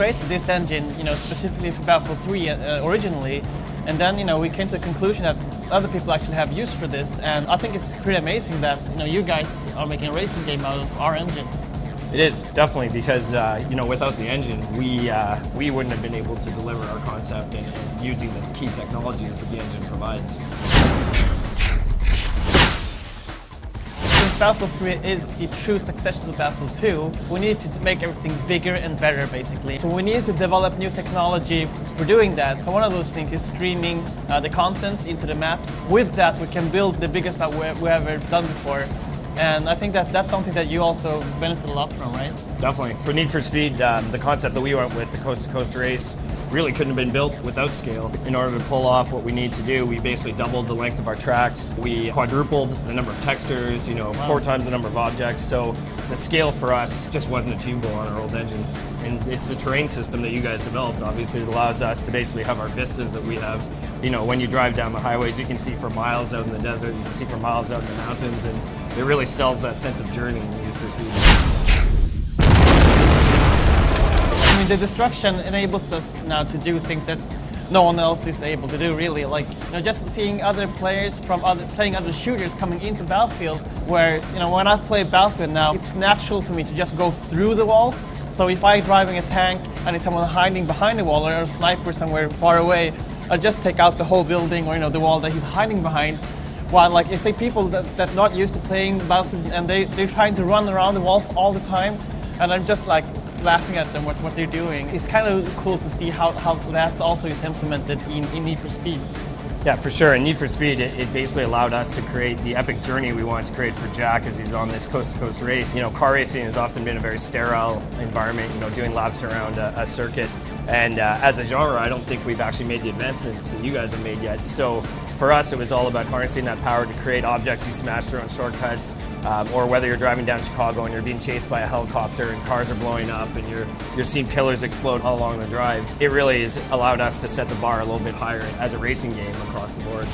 created this engine, specifically for Battlefield 3 originally, and then, we came to the conclusion that other people actually have use for this, and I think it's pretty amazing that, you guys are making a racing game out of our engine. It is, definitely, because without the engine, we wouldn't have been able to deliver our concept and using the key technologies that the engine provides. Since Battlefield 3 is the true successor to Battlefield 2, we needed to make everything bigger and better, basically. So we needed to develop new technology for doing that. So one of those things is streaming the content into the maps. With that, we can build the biggest map we've ever done before. And I think that's something that you also benefit a lot from, right? Definitely. For Need for Speed, the concept that we went with, the coast-to-coast race, really couldn't have been built without scale. In order to pull off what we need to do, we basically doubled the length of our tracks. We quadrupled the number of textures, Wow. 4 times the number of objects. So the scale for us just wasn't achievable on our old engine. And it's the terrain system that you guys developed, obviously, that allows us to basically have our vistas that we have. When you drive down the highways, you can see for miles out in the desert, you can see for miles out in the mountains, and it really sells that sense of journey in Need for Speed. The destruction enables us now to do things that no one else is able to do, really. Like, just seeing other players from playing other shooters coming into Battlefield, where, when I play Battlefield now, it's natural for me to just go through the walls. So if I'm driving a tank and there's someone hiding behind the wall or a sniper somewhere far away, I just take out the whole building or, the wall that he's hiding behind. While, like, you say people that not used to playing Battlefield and they're trying to run around the walls all the time, and I'm just like laughing at them what they're doing. It's kind of cool to see how that also is implemented in Need for Speed. Yeah, for sure. In Need for Speed, it basically allowed us to create the epic journey we wanted to create for Jack as he's on this coast-to-coast race. Car racing has often been a very sterile environment, doing laps around a circuit. And as a genre, I don't think we've actually made the advancements that you guys have made yet. So for us, it was all about harnessing that power to create objects you smash through on shortcuts, or whether you're driving down Chicago and you're being chased by a helicopter and cars are blowing up and you're seeing pillars explode all along the drive. It really has allowed us to set the bar a little bit higher as a racing game across the board.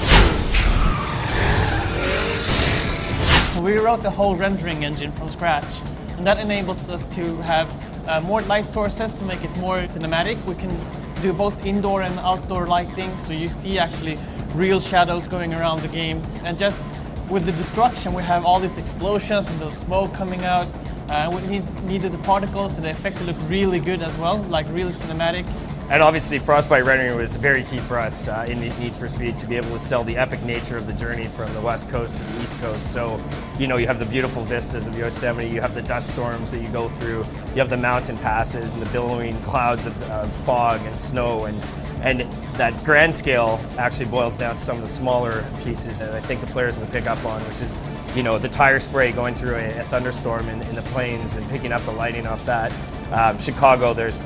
So we wrote the whole rendering engine from scratch, and that enables us to have more light sources to make it more cinematic. We can do both indoor and outdoor lighting, so you see actually real shadows going around the game. And just with the destruction, we have all these explosions and the smoke coming out. We needed the particles, so the effects look really good as well, like really cinematic. And obviously, Frostbite rendering was very key for us in Need for Speed to be able to sell the epic nature of the journey from the West Coast to the East Coast. So, you have the beautiful vistas of Yosemite, you have the dust storms that you go through, you have the mountain passes and the billowing clouds of fog and snow, and that grand scale actually boils down to some of the smaller pieces that I think the players will pick up on, which is, the tire spray going through a thunderstorm in the plains and picking up the lighting off that. Chicago, there's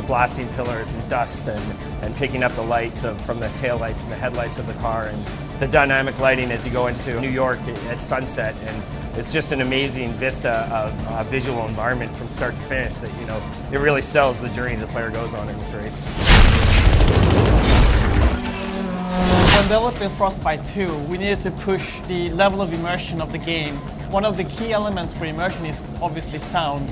blasting pillars and dust and picking up the lights from the taillights and the headlights of the car, and the dynamic lighting as you go into New York at sunset. And it's just an amazing vista of visual environment from start to finish that, it really sells the journey the player goes on in this race. When developing Frostbite 2, we needed to push the level of immersion of the game. One of the key elements for immersion is obviously sound.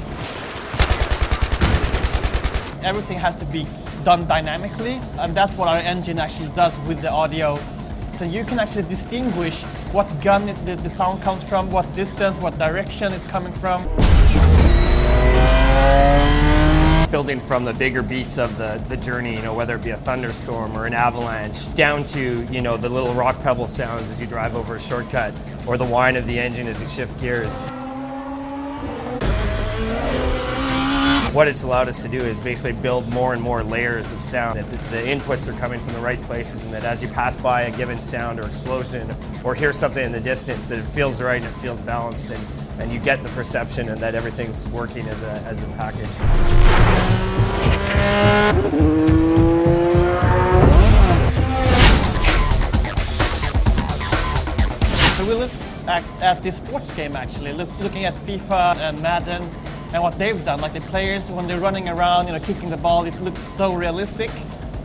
Everything has to be done dynamically, and that's what our engine actually does with the audio. So you can actually distinguish what gun the sound comes from, what distance, what direction it's coming from. Building from the bigger beats of the journey, whether it be a thunderstorm or an avalanche, down to, the little rock pebble sounds as you drive over a shortcut, or the whine of the engine as you shift gears. What it's allowed us to do is basically build more and more layers of sound, that the inputs are coming from the right places, and that as you pass by a given sound or explosion or hear something in the distance, that it feels right and it feels balanced, and you get the perception and that everything's working as a package. So we looked at this sports game actually, looking at FIFA and Madden, and what they've done, like the players, when they're running around, kicking the ball, it looks so realistic.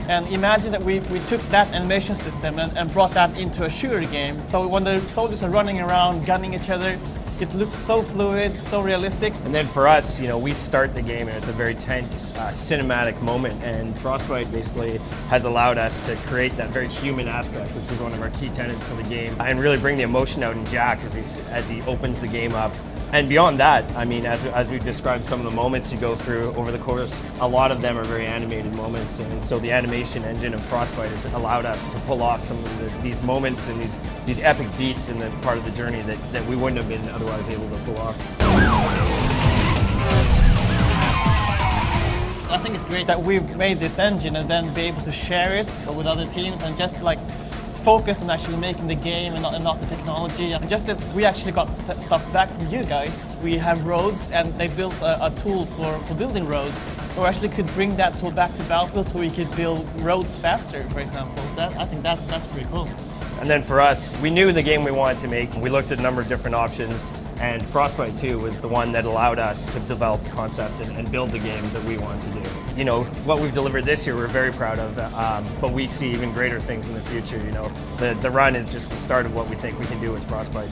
And imagine that we took that animation system and brought that into a shooter game. So when the soldiers are running around, gunning each other, It looks so fluid, so realistic. And then for us, we start the game at a very tense, cinematic moment, and Frostbite basically has allowed us to create that very human aspect, which is one of our key tenets for the game, and really bring the emotion out in Jack as he opens the game up. And beyond that, I mean, as we've described some of the moments you go through over the course, a lot of them are very animated moments, and so the animation engine of Frostbite has allowed us to pull off some of these moments and these epic beats in the part of the journey that we wouldn't have been otherwise able to pull off. I think it's great that we've made this engine and then be able to share it with other teams and just like focused on actually making the game and not the technology. And just that we actually got stuff back from you guys. We have roads, and they built a tool for building roads. We actually could bring that tool back to Battlefield so we could build roads faster, for example. I think that's pretty cool. And then for us, we knew the game we wanted to make. We looked at a number of different options, and Frostbite 2 was the one that allowed us to develop the concept and build the game that we wanted to do. What we've delivered this year, we're very proud of, but we see even greater things in the future. The run is just the start of what we think we can do with Frostbite.